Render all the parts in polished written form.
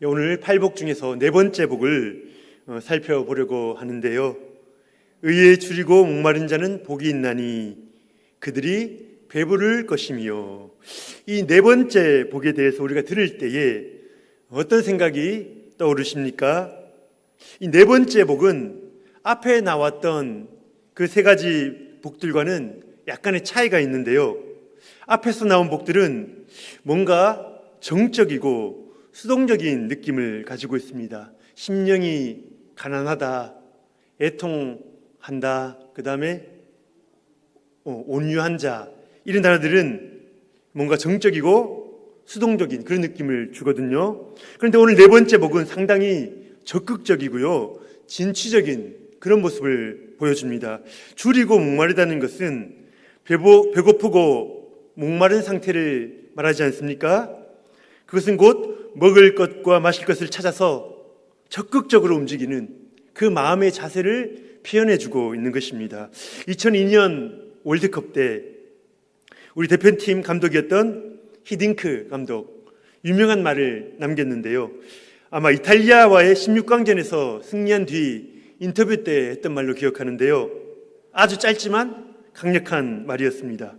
오늘 팔복 중에서 네 번째 복을 살펴보려고 하는데요. 의에 줄이고 목마른 자는 복이 있나니 그들이 배부를 것이며, 이 네 번째 복에 대해서 우리가 들을 때에 어떤 생각이 떠오르십니까? 이 네 번째 복은 앞에 나왔던 그 세 가지 복들과는 약간의 차이가 있는데요. 앞에서 나온 복들은 뭔가 정적이고 수동적인 느낌을 가지고 있습니다. 심령이 가난하다, 애통한다, 그 다음에 온유한 자, 이런 단어들은 뭔가 정적이고 수동적인 그런 느낌을 주거든요. 그런데 오늘 네 번째 복은 상당히 적극적이고요, 진취적인 그런 모습을 보여줍니다. 줄이고 목마르다는 것은 배고프고 목마른 상태를 말하지 않습니까? 그것은 곧 먹을 것과 마실 것을 찾아서 적극적으로 움직이는 그 마음의 자세를 표현해주고 있는 것입니다. 2002년 월드컵 때 우리 대표팀 감독이었던 히딩크 감독, 유명한 말을 남겼는데요. 아마 이탈리아와의 16강전에서 승리한 뒤 인터뷰 때 했던 말로 기억하는데요. 아주 짧지만 강력한 말이었습니다.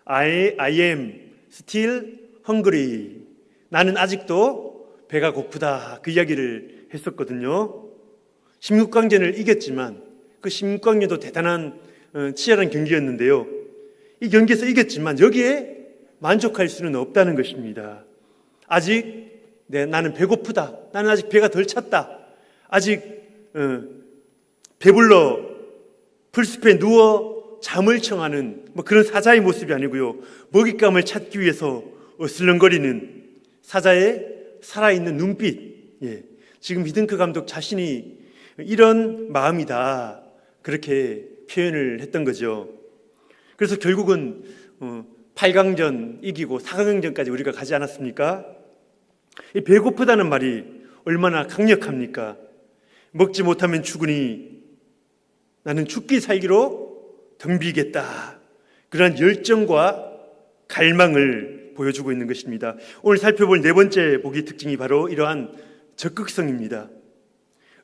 I am still hungry. 나는 아직도 배가 고프다. 그 이야기를 했었거든요. 16강전을 이겼지만 그 16강전도 대단한 치열한 경기였는데요. 이 경기에서 이겼지만 여기에 만족할 수는 없다는 것입니다. 아직 나는 배고프다. 나는 아직 배가 덜 찼다. 아직 배불러 풀숲에 누워 잠을 청하는 그런 사자의 모습이 아니고요. 먹잇감을 찾기 위해서 어슬렁거리는 사자의 살아있는 눈빛. 지금 히딩크 감독 자신이 이런 마음이다, 그렇게 표현을 했던 거죠. 그래서 결국은 8강전 이기고 4강전까지 우리가 가지 않았습니까? 이 배고프다는 말이 얼마나 강력합니까? 먹지 못하면 죽으니 나는 죽기 살기로 덤비겠다. 그런 열정과 갈망을 보여주고 있는 것입니다. 오늘 살펴볼 네 번째 복의 특징이 바로 이러한 적극성입니다.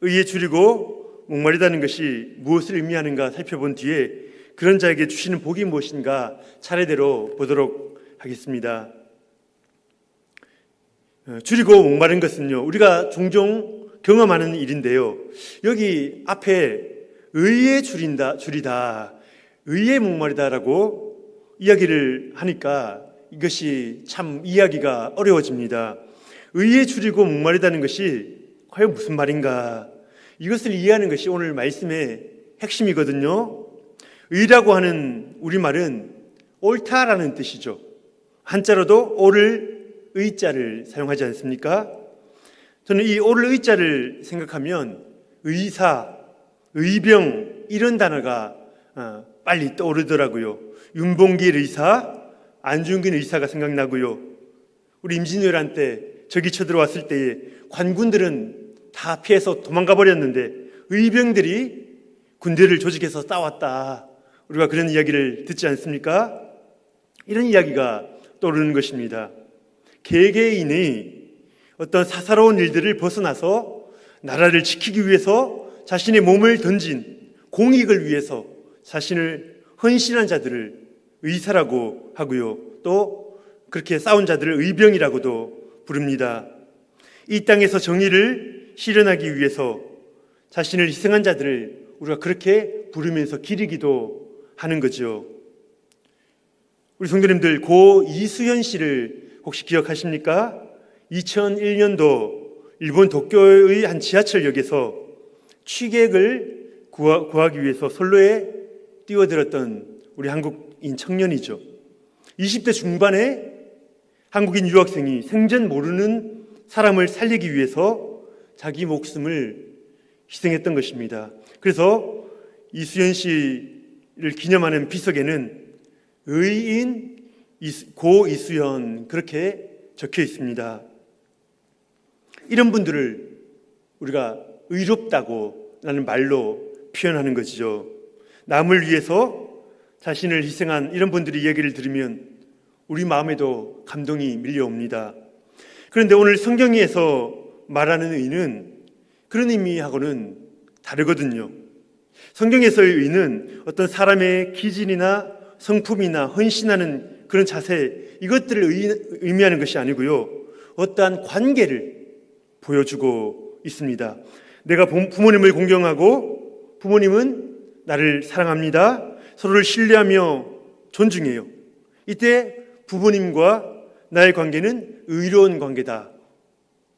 의에 줄이고 목마르다는 것이 무엇을 의미하는가 살펴본 뒤에 그런 자에게 주시는 복이 무엇인가 차례대로 보도록 하겠습니다. 줄이고 목마른 것은요, 우리가 종종 경험하는 일인데요. 여기 앞에 의에 줄이다, 의에 목마르다라고 이야기를 하니까 이것이 참 이해하기가 어려워집니다. 의에 줄이고 목마르다는 것이 과연 무슨 말인가? 이것을 이해하는 것이 오늘 말씀의 핵심이거든요. 의라고 하는 우리말은 옳다라는 뜻이죠. 한자로도 옳을 의자를 사용하지 않습니까? 저는 이 옳을 의자를 생각하면 의사, 의병 이런 단어가 빨리 떠오르더라고요. 윤봉길 의사, 안중근 의사가 생각나고요. 우리 임진왜란 때 적이 쳐들어왔을 때에 관군들은 다 피해서 도망가 버렸는데 의병들이 군대를 조직해서 싸웠다. 우리가 그런 이야기를 듣지 않습니까? 이런 이야기가 떠오르는 것입니다. 개개인이 어떤 사사로운 일들을 벗어나서 나라를 지키기 위해서 자신의 몸을 던진 공익을 위해서 자신을 헌신한 자들을 의사라고 하고요. 또 그렇게 싸운 자들을 의병이라고도 부릅니다. 이 땅에서 정의를 실현하기 위해서 자신을 희생한 자들을 우리가 그렇게 부르면서 기리기도 하는 거죠. 우리 성도님들, 고 이수연 씨를 혹시 기억하십니까? 2001년도 일본 도쿄의 한 지하철역에서 취객을 구하기 위해서 선로에 뛰어들었던 우리 한국인 청년이죠. 20대 중반에 한국인 유학생이 생전 모르는 사람을 살리기 위해서 자기 목숨을 희생했던 것입니다. 그래서 이수연 씨를 기념하는 비석에는 의인 고 이수연 그렇게 적혀 있습니다. 이런 분들을 우리가 의롭다고 라는 말로 표현하는 것이죠. 남을 위해서 자신을 희생한 이런 분들의 이야기를 들으면 우리 마음에도 감동이 밀려옵니다. 그런데 오늘 성경에서 말하는 의는 그런 의미하고는 다르거든요. 성경에서의 의는 어떤 사람의 기질이나 성품이나 헌신하는 그런 자세, 이것들을 의미하는 것이 아니고요, 어떠한 관계를 보여주고 있습니다. 내가 부모님을 공경하고 부모님은 나를 사랑합니다. 서로를 신뢰하며 존중해요. 이때 부모님과 나의 관계는 의로운 관계다.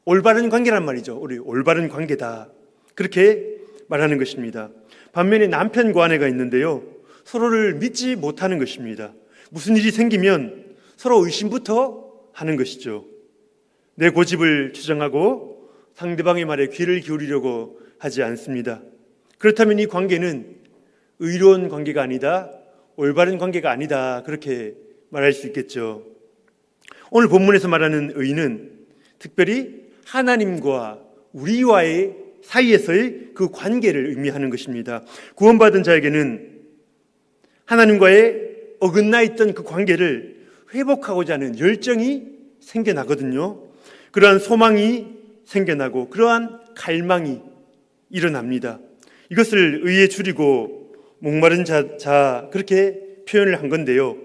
올바른 관계란 말이죠. 우리 올바른 관계다. 그렇게 말하는 것입니다. 반면에 남편과 아내가 있는데요, 서로를 믿지 못하는 것입니다. 무슨 일이 생기면 서로 의심부터 하는 것이죠. 내 고집을 주장하고 상대방의 말에 귀를 기울이려고 하지 않습니다. 그렇다면 이 관계는 의로운 관계가 아니다, 올바른 관계가 아니다, 그렇게 말할 수 있겠죠. 오늘 본문에서 말하는 의는 특별히 하나님과 우리와의 사이에서의 그 관계를 의미하는 것입니다. 구원받은 자에게는 하나님과의 어긋나 있던 그 관계를 회복하고자 하는 열정이 생겨나거든요. 그러한 소망이 생겨나고 그러한 갈망이 일어납니다. 이것을 의에 줄이고 목마른 자 그렇게 표현을 한 건데요.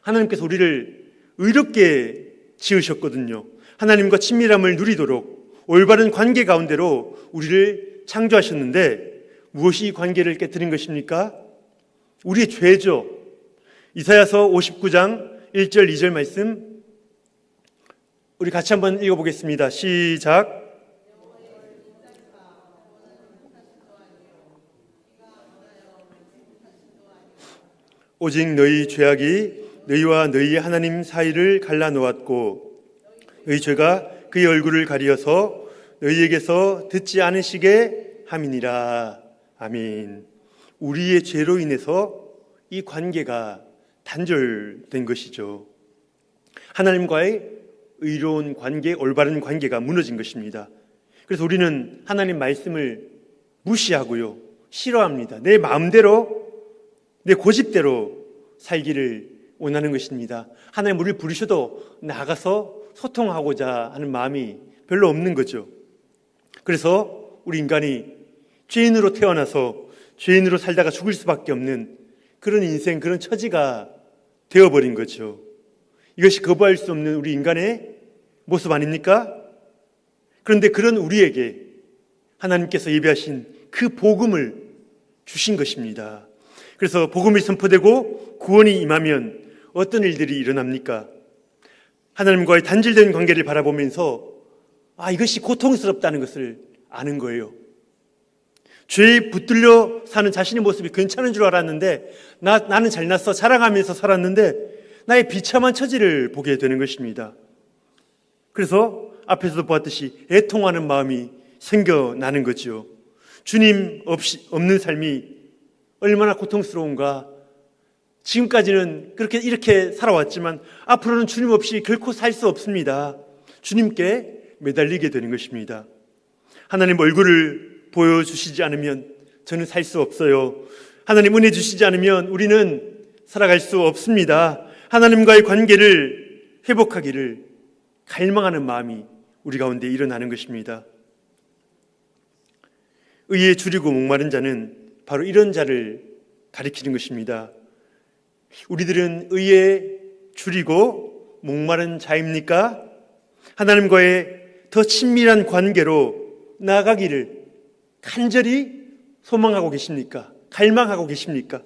하나님께서 우리를 의롭게 지으셨거든요. 하나님과 친밀함을 누리도록 올바른 관계 가운데로 우리를 창조하셨는데 무엇이 이 관계를 깨뜨린 것입니까? 우리의 죄죠. 이사야서 59장 1절 2절 말씀 우리 같이 한번 읽어보겠습니다. 시작. 오직 너희 죄악이 너희와 너희 하나님 사이를 갈라놓았고 너희 죄가 그의 얼굴을 가리어서 너희에게서 듣지 않으시게 함이니라. 아멘. 우리의 죄로 인해서 이 관계가 단절된 것이죠. 하나님과의 의로운 관계, 올바른 관계가 무너진 것입니다. 그래서 우리는 하나님 말씀을 무시하고요, 싫어합니다. 내 마음대로, 내 고집대로 살기를 원하는 것입니다. 하나님 우리를 부르셔도 나가서 소통하고자 하는 마음이 별로 없는 거죠. 그래서 우리 인간이 죄인으로 태어나서 죄인으로 살다가 죽을 수밖에 없는 그런 인생, 그런 처지가 되어버린 거죠. 이것이 거부할 수 없는 우리 인간의 모습 아닙니까? 그런데 그런 우리에게 하나님께서 예비하신 그 복음을 주신 것입니다. 그래서 복음이 선포되고 구원이 임하면 어떤 일들이 일어납니까? 하나님과의 단절된 관계를 바라보면서 이것이 고통스럽다는 것을 아는 거예요. 죄에 붙들려 사는 자신의 모습이 괜찮은 줄 알았는데 나는 잘났어 자랑하면서 살았는데 나의 비참한 처지를 보게 되는 것입니다. 그래서 앞에서도 보았듯이 애통하는 마음이 생겨나는 거죠. 주님 없는 삶이 얼마나 고통스러운가. 지금까지는 이렇게 살아왔지만 앞으로는 주님 없이 결코 살 수 없습니다. 주님께 매달리게 되는 것입니다. 하나님 얼굴을 보여주시지 않으면 저는 살 수 없어요. 하나님 은혜 주시지 않으면 우리는 살아갈 수 없습니다. 하나님과의 관계를 회복하기를 갈망하는 마음이 우리 가운데 일어나는 것입니다. 의에 줄이고 목마른 자는 바로 이런 자를 가리키는 것입니다. 우리들은 의에 줄이고 목마른 자입니까? 하나님과의 더 친밀한 관계로 나아가기를 간절히 소망하고 계십니까? 갈망하고 계십니까?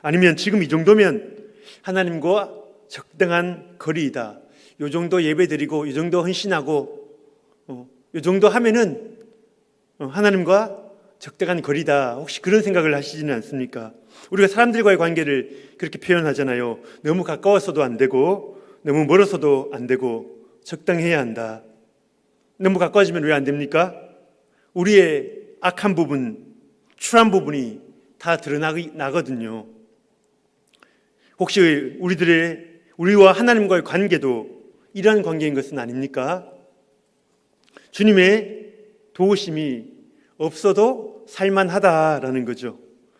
아니면 지금 이 정도면 하나님과 적당한 거리이다. 이 정도 예배드리고 이 정도 헌신하고 이 정도 하면은 하나님과 적당한 거리다. 혹시 그런 생각을 하시지는 않습니까? 우리가 사람들과의 관계를 그렇게 표현하잖아요. 너무 가까워서도 안 되고 너무 멀어서도 안 되고 적당해야 한다. 너무 가까워지면 왜 안 됩니까? 우리의 악한 부분, 추한 부분이 다 드러나거든요. 혹시 우리와 하나님과의 관계도 이러한 관계인 것은 아닙니까? 주님의 도우심이 없어도 살만하다라는 거죠.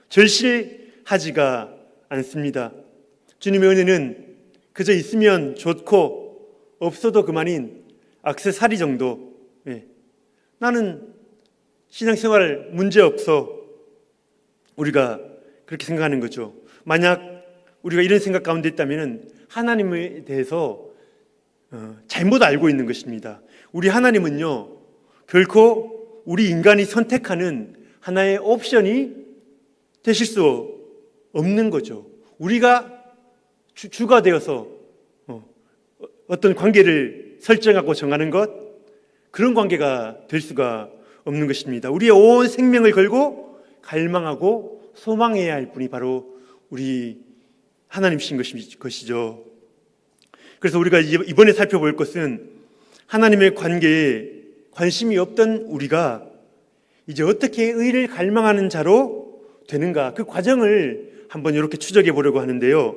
절실하지가 않습니다. 주님의 은혜는 그저 있으면 좋고 없어도 그만인 액세서리 정도, 예. 나는 신앙생활 문제 없어. 우리가 그렇게 생각하는 거죠. 만약 우리가 이런 생각 가운데 있다면 하나님에 대해서 잘못 알고 있는 것입니다. 우리 하나님은요, 결코 우리 인간이 선택하는 하나의 옵션이 되실 수 없는 거죠. 우리가 주가 되어서 어떤 관계를 설정하고 정하는 것, 그런 관계가 될 수가 없는 것입니다. 우리의 온 생명을 걸고 갈망하고 소망해야 할 분이 바로 우리 하나님이신 것이죠. 그래서 우리가 이번에 살펴볼 것은 하나님의 관계에 관심이 없던 우리가 이제 어떻게 의를 갈망하는 자로 되는가, 그 과정을 한번 이렇게 추적해 보려고 하는데요.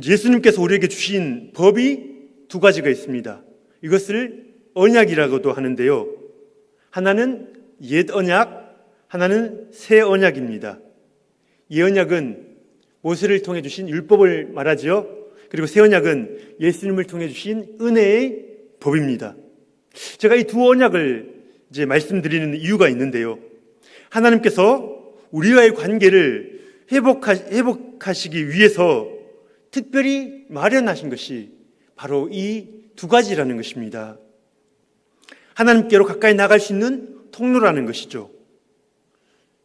예수님께서 우리에게 주신 법이 두 가지가 있습니다. 이것을 언약이라고도 하는데요. 하나는 옛 언약, 하나는 새 언약입니다. 옛 언약은 모세를 통해 주신 율법을 말하지요. 그리고 새 언약은 예수님을 통해 주신 은혜의 법입니다. 제가 이 두 언약을 이제 말씀드리는 이유가 있는데요. 하나님께서 우리와의 관계를 회복하시기 위해서 특별히 마련하신 것이 바로 이 두 가지라는 것입니다. 하나님께로 가까이 나갈 수 있는 통로라는 것이죠.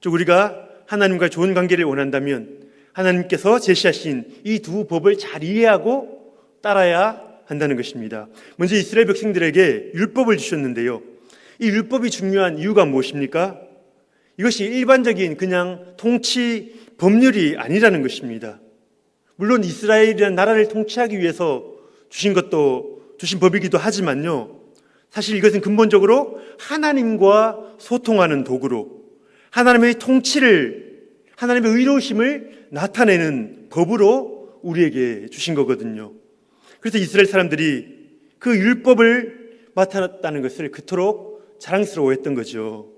즉 우리가 하나님과 좋은 관계를 원한다면 하나님께서 제시하신 이 두 법을 잘 이해하고 따라야 한다는 것입니다. 먼저 이스라엘 백성들에게 율법을 주셨는데요. 이 율법이 중요한 이유가 무엇입니까? 이것이 일반적인 그냥 통치 법률이 아니라는 것입니다. 물론 이스라엘이라는 나라를 통치하기 위해서 주신 법이기도 하지만요. 사실 이것은 근본적으로 하나님과 소통하는 도구로 하나님의 통치를, 하나님의 의로우심을 나타내는 법으로 우리에게 주신 거거든요. 그래서 이스라엘 사람들이 그 율법을 맡았다는 것을 그토록 자랑스러워했던 거죠.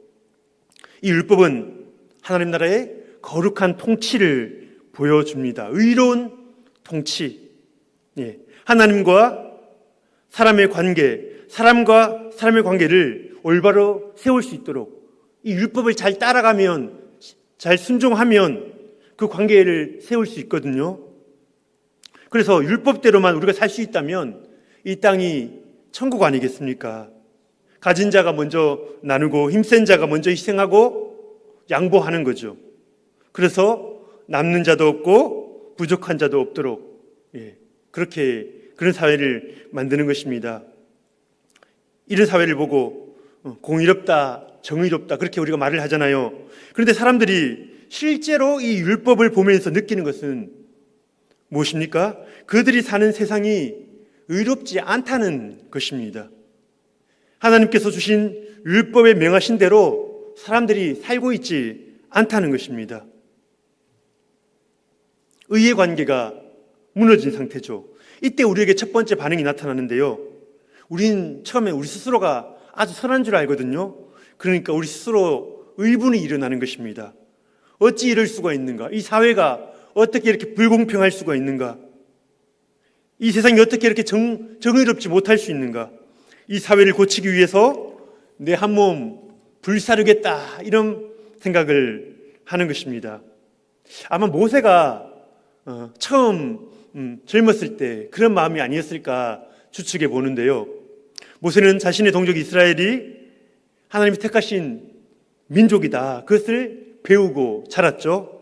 이 율법은 하나님 나라의 거룩한 통치를 보여줍니다. 의로운 통치. 하나님과 사람의 관계, 사람과 사람의 관계를 올바로 세울 수 있도록 이 율법을 잘 따라가면, 잘 순종하면 그 관계를 세울 수 있거든요. 그래서 율법대로만 우리가 살 수 있다면 이 땅이 천국 아니겠습니까? 가진 자가 먼저 나누고 힘센 자가 먼저 희생하고 양보하는 거죠. 그래서 남는 자도 없고 부족한 자도 없도록 그런 사회를 만드는 것입니다. 이런 사회를 보고 공의롭다, 정의롭다 그렇게 우리가 말을 하잖아요. 그런데 사람들이 실제로 이 율법을 보면서 느끼는 것은 무엇입니까? 그들이 사는 세상이 의롭지 않다는 것입니다. 하나님께서 주신 율법에 명하신 대로 사람들이 살고 있지 않다는 것입니다. 의의 관계가 무너진 상태죠. 이때 우리에게 첫 번째 반응이 나타나는데요. 우린 처음에 우리 스스로가 아주 선한 줄 알거든요. 그러니까 우리 스스로 의분이 일어나는 것입니다. 어찌 이럴 수가 있는가? 이 사회가 어떻게 이렇게 불공평할 수가 있는가? 이 세상이 어떻게 이렇게 정의롭지 못할 수 있는가? 이 사회를 고치기 위해서 내 한 몸 불사르겠다 이런 생각을 하는 것입니다. 아마 모세가 처음 젊었을 때 그런 마음이 아니었을까 추측해 보는데요. 모세는 자신의 동족 이스라엘이 하나님이 택하신 민족이다. 그것을 배우고 자랐죠.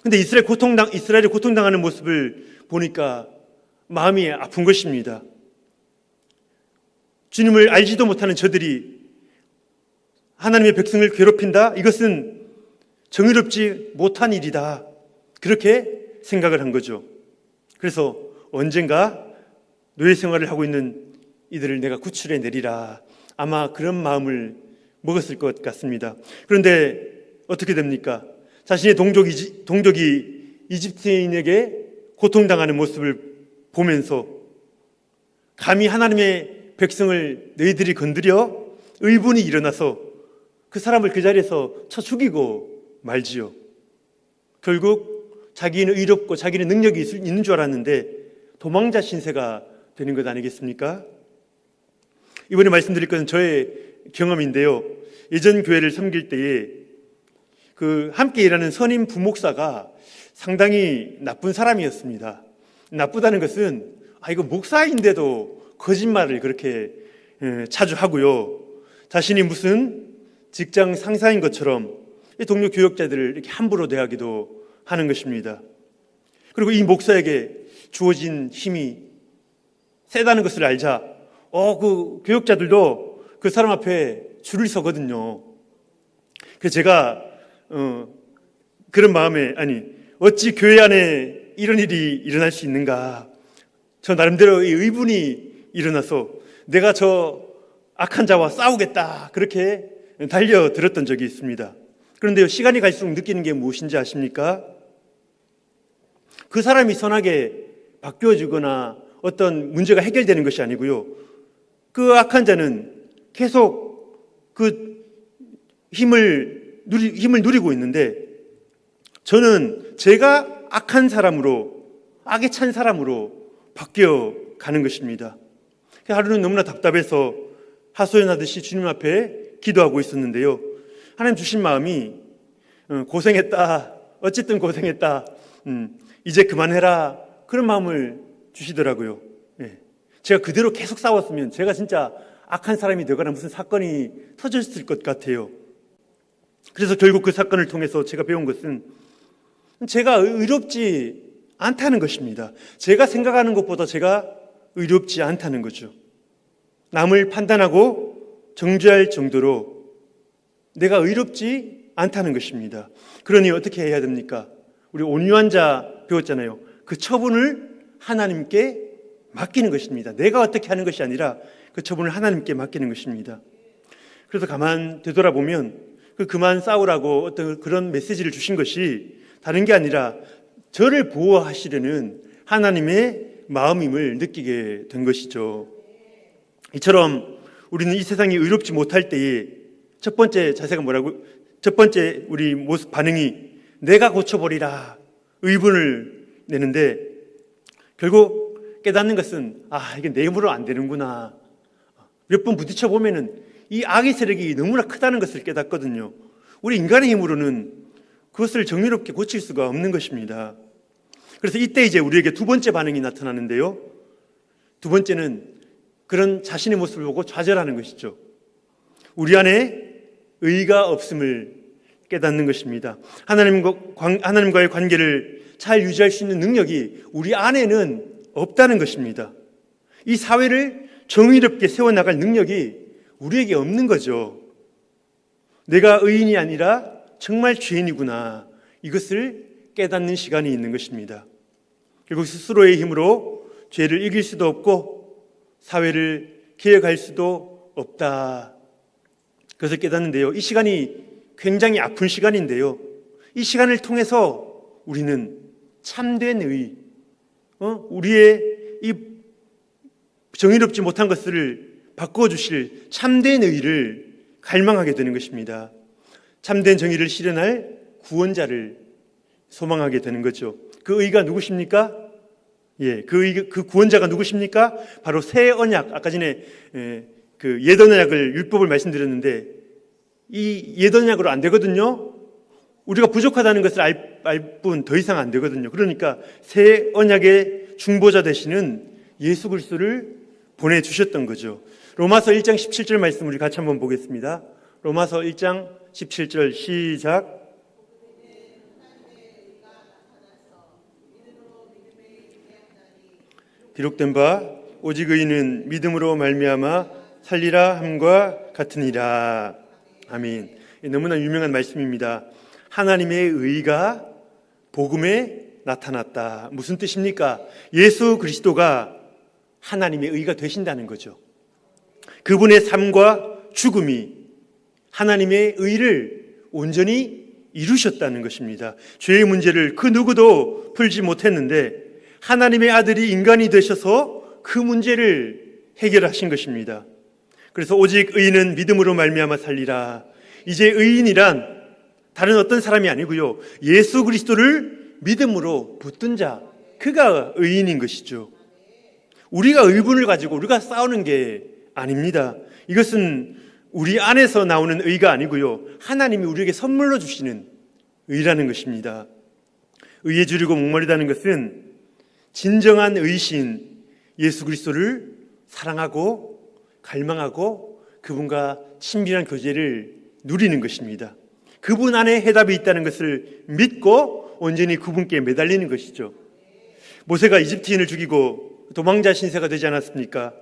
근데 이스라엘이 고통당하는 모습을 보니까 마음이 아픈 것입니다. 주님을 알지도 못하는 저들이 하나님의 백성을 괴롭힌다? 이것은 정의롭지 못한 일이다. 그렇게 생각을 한 거죠. 그래서 언젠가 노예 생활을 하고 있는 이들을 내가 구출해 내리라. 아마 그런 마음을 먹었을 것 같습니다. 그런데 어떻게 됩니까? 자신의 동족이 이집트인에게 고통당하는 모습을 보면서 감히 하나님의 백성을 너희들이 건드려? 의분이 일어나서 그 사람을 그 자리에서 쳐 죽이고 말지요. 결국 자기는 의롭고 자기는 능력이 있는 줄 알았는데 도망자 신세가 되는 것 아니겠습니까? 이번에 말씀드릴 것은 저의 경험인데요. 예전 교회를 섬길 때에 함께 일하는 선임 부목사가 상당히 나쁜 사람이었습니다. 나쁘다는 것은 이거 목사인데도 거짓말을 그렇게 자주 하고요. 자신이 무슨 직장 상사인 것처럼 동료 교역자들을 이렇게 함부로 대하기도 하는 것입니다. 그리고 이 목사에게 주어진 힘이 세다는 것을 알자 그 교역자들도 그 사람 앞에 줄을 서거든요. 그래서 제가 그런 마음에 어찌 교회 안에 이런 일이 일어날 수 있는가, 저 나름대로의 의분이 일어나서 내가 저 악한 자와 싸우겠다 그렇게 달려들었던 적이 있습니다. 그런데요, 시간이 갈수록 느끼는 게 무엇인지 아십니까? 그 사람이 선하게 바뀌어지거나 어떤 문제가 해결되는 것이 아니고요, 그 악한 자는 계속 그 힘을 누리고 있는데, 저는 제가 악한 사람으로, 악에 찬 사람으로 바뀌어 가는 것입니다. 하루는 너무나 답답해서 하소연하듯이 주님 앞에 기도하고 있었는데요, 하나님 주신 마음이 고생했다, 어쨌든 고생했다, 이제 그만해라, 그런 마음을 주시더라고요. 제가 그대로 계속 싸웠으면 제가 진짜 악한 사람이 되거나 무슨 사건이 터졌을 것 같아요. 그래서 결국 그 사건을 통해서 제가 배운 것은 제가 의롭지 않다는 것입니다. 제가 생각하는 것보다 제가 의롭지 않다는 거죠. 남을 판단하고 정죄할 정도로 내가 의롭지 않다는 것입니다. 그러니 어떻게 해야 됩니까? 우리 온유한 자 배웠잖아요. 그 처분을 하나님께 맡기는 것입니다. 내가 어떻게 하는 것이 아니라 그 처분을 하나님께 맡기는 것입니다. 그래서 가만 되돌아보면 그만 싸우라고 어떤 그런 메시지를 주신 것이 다른 게 아니라 저를 보호하시려는 하나님의 마음임을 느끼게 된 것이죠. 이처럼 우리는 이 세상이 의롭지 못할 때에 첫 번째 자세가 뭐라고? 첫 번째 우리 모습 반응이 내가 고쳐버리라, 의분을 내는데, 결국 깨닫는 것은 이게 내 힘으로 안 되는구나. 몇 번 부딪혀 보면은 이 악의 세력이 너무나 크다는 것을 깨닫거든요. 우리 인간의 힘으로는 그것을 정의롭게 고칠 수가 없는 것입니다. 그래서 이때 이제 우리에게 두 번째 반응이 나타나는데요, 두 번째는 그런 자신의 모습을 보고 좌절하는 것이죠. 우리 안에 의가 없음을 깨닫는 것입니다. 하나님과의 관계를 잘 유지할 수 있는 능력이 우리 안에는 없다는 것입니다. 이 사회를 정의롭게 세워나갈 능력이 우리에게 없는 거죠. 내가 의인이 아니라 정말 죄인이구나, 이것을 깨닫는 시간이 있는 것입니다. 결국 스스로의 힘으로 죄를 이길 수도 없고 사회를 개혁할 수도 없다, 그것을 깨닫는데요, 이 시간이 굉장히 아픈 시간인데요, 이 시간을 통해서 우리는 참된 의, 우리의 이 정의롭지 못한 것을 바꿔주실 참된 의를 갈망하게 되는 것입니다. 참된 정의를 실현할 구원자를 소망하게 되는 거죠. 그 의가 누구십니까? 그 구원자가 누구십니까? 바로 새 언약, 아까 전에 그 옛 언약을 율법을 말씀드렸는데 이 옛 언약으로 안 되거든요. 우리가 부족하다는 것을 알 뿐 더 이상 안 되거든요. 그러니까 새 언약의 중보자 되시는 예수 그리스도를 보내주셨던 거죠. 로마서 1장 17절 말씀 우리 같이 한번 보겠습니다. 로마서 1장 17절 시작. 기록된 바 오직 의인은 믿음으로 말미암아 살리라 함과 같으니라. 아멘. 너무나 유명한 말씀입니다. 하나님의 의가 복음에 나타났다. 무슨 뜻입니까? 예수 그리스도가 하나님의 의가 되신다는 거죠. 그분의 삶과 죽음이 하나님의 의를 온전히 이루셨다는 것입니다. 죄의 문제를 그 누구도 풀지 못했는데 하나님의 아들이 인간이 되셔서 그 문제를 해결하신 것입니다. 그래서 오직 의인은 믿음으로 말미암아 살리라. 이제 의인이란 다른 어떤 사람이 아니고요, 예수 그리스도를 믿음으로 붙든 자, 그가 의인인 것이죠. 우리가 의분을 가지고 우리가 싸우는 게 아닙니다. 이것은 우리 안에서 나오는 의가 아니고요, 하나님이 우리에게 선물로 주시는 의라는 것입니다. 의에 줄이고 목마르다는 것은 진정한 의신 예수 그리스도를 사랑하고 갈망하고 그분과 친밀한 교제를 누리는 것입니다. 그분 안에 해답이 있다는 것을 믿고 온전히 그분께 매달리는 것이죠. 모세가 이집트인을 죽이고 도망자 신세가 되지 않았습니까?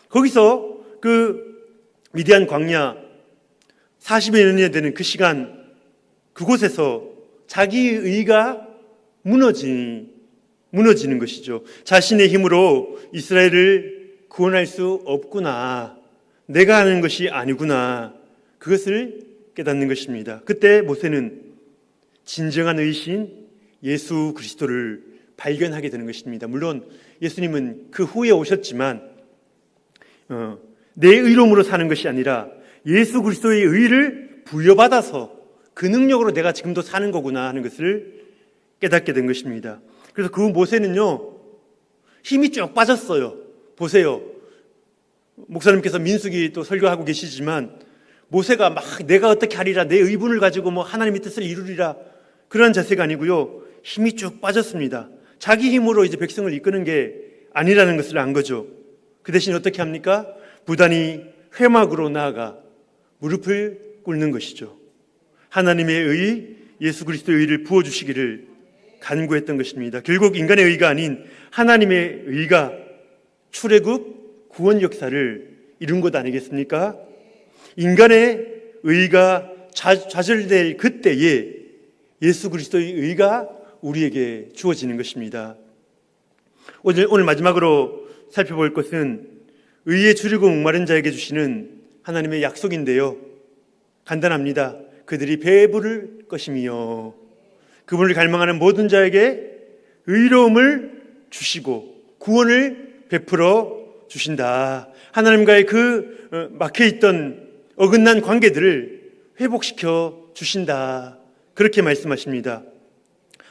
거기서 그 미디안 광야 40여 년이 되는 그 시간, 그곳에서 자기의 의가 무너지는 것이죠. 자신의 힘으로 이스라엘을 구원할 수 없구나, 내가 하는 것이 아니구나, 그것을 깨닫는 것입니다. 그때 모세는 진정한 의신 예수 그리스도를 발견하게 되는 것입니다. 물론 예수님은 그 후에 오셨지만 내 의로움으로 사는 것이 아니라 예수 그리스도의 의를 부여받아서 그 능력으로 내가 지금도 사는 거구나 하는 것을 깨닫게 된 것입니다. 그래서 그 모세는요, 힘이 쭉 빠졌어요. 보세요, 목사님께서 민수기 또 설교하고 계시지만 모세가 막 내가 어떻게 하리라, 내 의분을 가지고 뭐 하나님의 뜻을 이루리라, 그런 자세가 아니고요, 힘이 쭉 빠졌습니다. 자기 힘으로 이제 백성을 이끄는 게 아니라는 것을 안 거죠. 그 대신 어떻게 합니까? 부단히 회막으로 나아가 무릎을 꿇는 것이죠. 하나님의 의, 예수 그리스도의 의를 부어주시기를 간구했던 것입니다. 결국 인간의 의가 아닌 하나님의 의가 출애굽 구원 역사를 이룬 것 아니겠습니까? 인간의 의가 좌절될 그때에 예수 그리스도의 의가 우리에게 주어지는 것입니다. 오늘 마지막으로 살펴볼 것은 의에 줄이고 목마른 자에게 주시는 하나님의 약속인데요, 간단합니다. 그들이 배부를 것이며 그분을 갈망하는 모든 자에게 의로움을 주시고 구원을 베풀어 주신다. 하나님과의 그 막혀있던 어긋난 관계들을 회복시켜 주신다. 그렇게 말씀하십니다.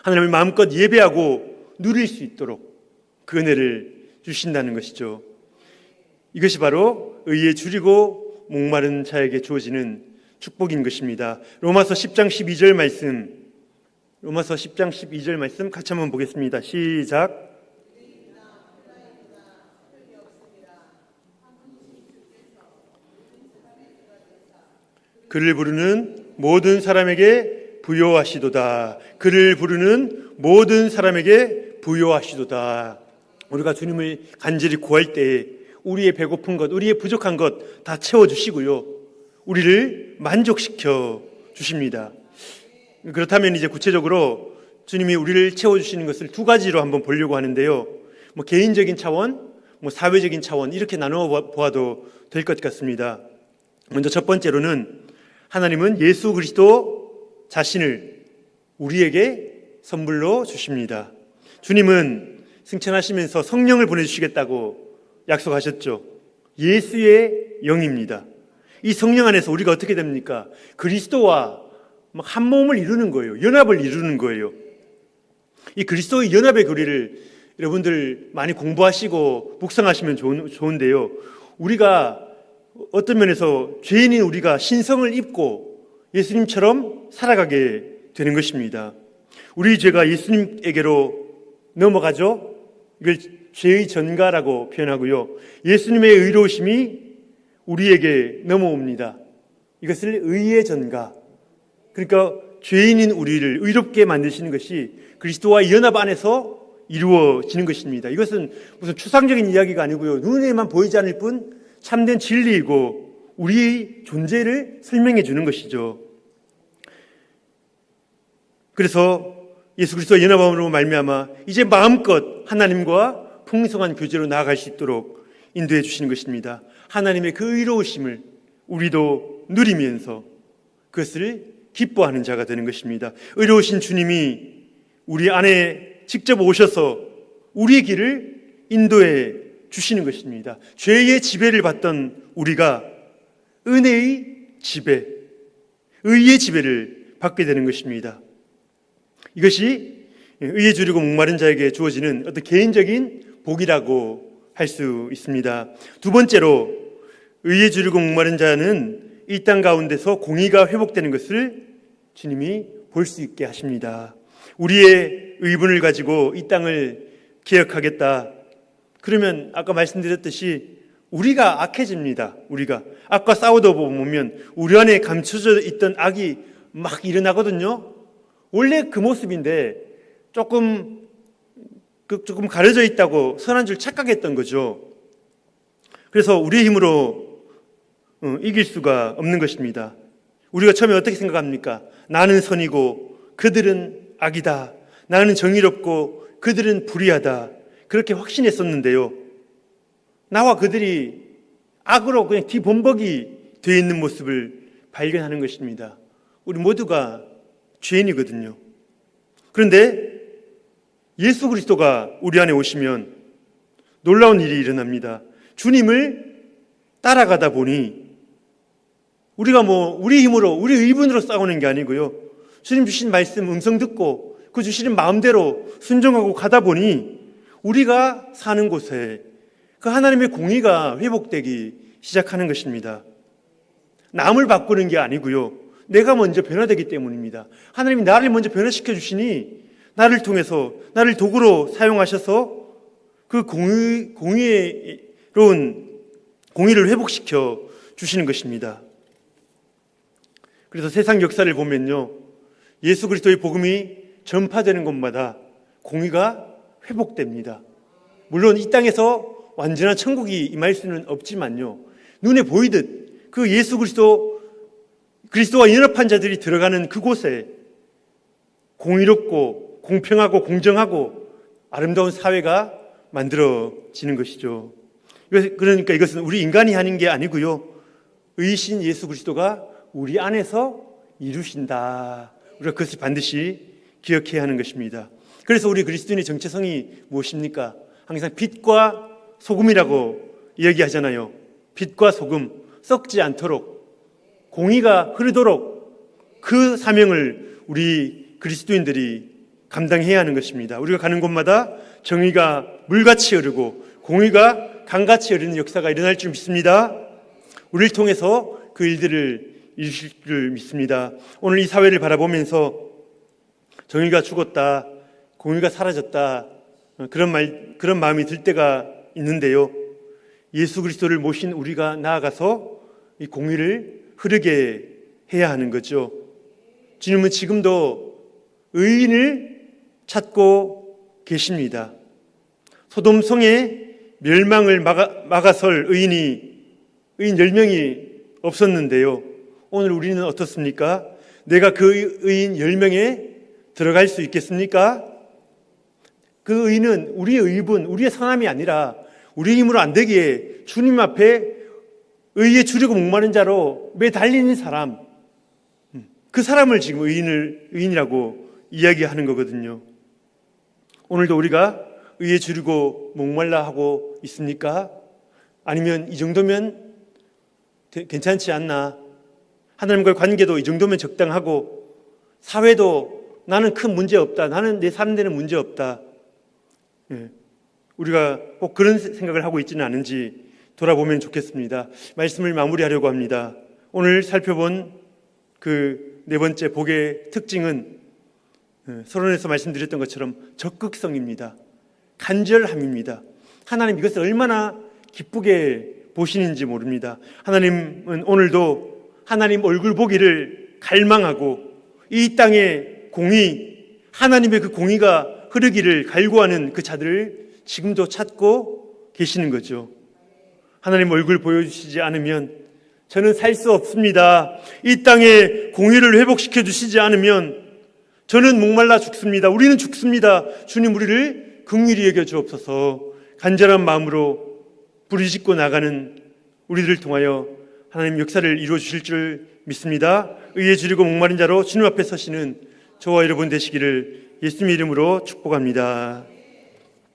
하나님을 마음껏 예배하고 누릴 수 있도록 그 은혜를 주신다는 것이죠. 이것이 바로 의에 줄이고 목마른 자에게 주어지는 축복인 것입니다. 로마서 10장 12절 말씀, 로마서 10장 12절 말씀 같이 한번 보겠습니다. 시작. 그를 부르는 모든 사람에게 부요하시도다. 그를 부르는 모든 사람에게 부요하시도다. 우리가 주님을 간절히 구할 때 우리의 배고픈 것, 우리의 부족한 것 다 채워주시고요, 우리를 만족시켜 주십니다. 그렇다면 이제 구체적으로 주님이 우리를 채워주시는 것을 두 가지로 한번 보려고 하는데요, 개인적인 차원, 사회적인 차원, 이렇게 나누어 보아도 될 것 같습니다. 먼저 첫 번째로는 하나님은 예수 그리스도 자신을 우리에게 선물로 주십니다. 주님은 승천하시면서 성령을 보내주시겠다고 약속하셨죠. 예수의 영입니다. 이 성령 안에서 우리가 어떻게 됩니까? 그리스도와 한 몸을 이루는 거예요. 연합을 이루는 거예요. 이 그리스도의 연합의 교리를 여러분들 많이 공부하시고 묵상하시면 좋은데요, 우리가 어떤 면에서 죄인인 우리가 신성을 입고 예수님처럼 살아가게 되는 것입니다. 우리 죄가 예수님에게로 넘어가죠. 이걸 죄의 전가라고 표현하고요, 예수님의 의로우심이 우리에게 넘어옵니다. 이것을 의의 전가, 그러니까 죄인인 우리를 의롭게 만드시는 것이 그리스도와 연합 안에서 이루어지는 것입니다. 이것은 무슨 추상적인 이야기가 아니고요, 눈에만 보이지 않을 뿐 참된 진리이고 우리의 존재를 설명해 주는 것이죠. 그래서 예수 그리스도와 연합함으로 말미암아 이제 마음껏 하나님과 풍성한 교제로 나아갈 수 있도록 인도해 주시는 것입니다. 하나님의 그 의로우심을 우리도 누리면서 그것을 기뻐하는 자가 되는 것입니다. 의로우신 주님이 우리 안에 직접 오셔서 우리의 길을 인도해 주시는 것입니다. 죄의 지배를 받던 우리가 은혜의 지배, 의의 지배를 받게 되는 것입니다. 이것이 의에 줄이고 목마른 자에게 주어지는 어떤 개인적인 복이라고 할 수 있습니다. 두 번째로 의에 주리고 목마른 자는 이 땅 가운데서 공의가 회복되는 것을 주님이 볼 수 있게 하십니다. 우리의 의분을 가지고 이 땅을 개혁하겠다. 그러면 아까 말씀드렸듯이 우리가 악해집니다. 우리가 악과 싸우다 보면 우리 안에 감춰져 있던 악이 막 일어나거든요. 원래 그 모습인데 조금 가려져 있다고 선한 줄 착각했던 거죠. 그래서 우리의 힘으로 이길 수가 없는 것입니다. 우리가 처음에 어떻게 생각합니까? 나는 선이고 그들은 악이다. 나는 정의롭고 그들은 불의하다. 그렇게 확신했었는데요. 나와 그들이 악으로 그냥 뒤범벅이 되어 있는 모습을 발견하는 것입니다. 우리 모두가 죄인이거든요. 그런데 예수 그리스도가 우리 안에 오시면 놀라운 일이 일어납니다. 주님을 따라가다 보니 우리가 우리 힘으로, 우리 의분으로 싸우는 게 아니고요. 주님 주신 말씀 음성 듣고 그 주시는 마음대로 순종하고 가다 보니 우리가 사는 곳에 그 하나님의 공의가 회복되기 시작하는 것입니다. 남을 바꾸는 게 아니고요. 내가 먼저 변화되기 때문입니다. 하나님이 나를 먼저 변화시켜 주시니 나를 통해서 나를 도구로 사용하셔서 그 공의를 회복시켜 주시는 것입니다. 그래서 세상 역사를 보면요. 예수 그리스도의 복음이 전파되는 곳마다 공의가 회복됩니다. 물론 이 땅에서 완전한 천국이 임할 수는 없지만요. 눈에 보이듯 그 예수 그리스도와 연합한 자들이 들어가는 그곳에 공의롭고 공평하고 공정하고 아름다운 사회가 만들어지는 것이죠. 그러니까 이것은 우리 인간이 하는 게 아니고요. 의신 예수 그리스도가 우리 안에서 이루신다. 우리가 그것을 반드시 기억해야 하는 것입니다. 그래서 우리 그리스도인의 정체성이 무엇입니까? 항상 빛과 소금이라고 이야기하잖아요. 빛과 소금, 썩지 않도록 공의가 흐르도록 그 사명을 우리 그리스도인들이 감당해야 하는 것입니다. 우리가 가는 곳마다 정의가 물같이 흐르고 공의가 강같이 흐르는 역사가 일어날 줄 믿습니다. 우리를 통해서 그 일들을 이루실 줄 믿습니다. 오늘 이 사회를 바라보면서 정의가 죽었다, 공의가 사라졌다, 그런 마음이 들 때가 있는데요. 예수 그리스도를 모신 우리가 나아가서 이 공의를 흐르게 해야 하는 거죠. 주님은 지금도 의인을 찾고 계십니다. 소돔성의 멸망을 막아설 의인 10명이 없었는데요. 오늘 우리는 어떻습니까? 내가 그 의인 10명에 들어갈 수 있겠습니까? 그 의인은 우리의 의분, 우리의 선함이 아니라 우리 힘으로 안 되기에 주님 앞에 의에 주리고 목마른 자로 매달리는 사람, 그 사람을 지금 의인이라고 이야기하는 거거든요. 오늘도 우리가 의에 주리고 목말라 하고 있습니까? 아니면 이 정도면 괜찮지 않나? 하나님과의 관계도 이 정도면 적당하고 사회도 나는 큰 문제 없다. 나는 내 사는 데는 문제 없다. 우리가 꼭 그런 생각을 하고 있지는 않은지 돌아보면 좋겠습니다. 말씀을 마무리하려고 합니다. 오늘 살펴본 그 네 번째 복의 특징은 서론에서 말씀드렸던 것처럼 적극성입니다. 간절함입니다. 하나님 이것을 얼마나 기쁘게 보시는지 모릅니다. 하나님은 오늘도 하나님 얼굴 보기를 갈망하고 이 땅의 공의, 하나님의 그 공의가 흐르기를 갈구하는 그 자들을 지금도 찾고 계시는 거죠. 하나님 얼굴 보여주시지 않으면 저는 살 수 없습니다. 이 땅에 공의를 회복시켜 주시지 않으면 저는 목말라 죽습니다. 우리는 죽습니다. 주님 우리를 긍휼히 여겨 주옵소서. 간절한 마음으로 부르짖고 나가는 우리들을 통하여 하나님 역사를 이루어 주실 줄 믿습니다. 의에 주리고 목마른 자로 주님 앞에 서시는 저와 여러분 되시기를 예수님의 이름으로 축복합니다.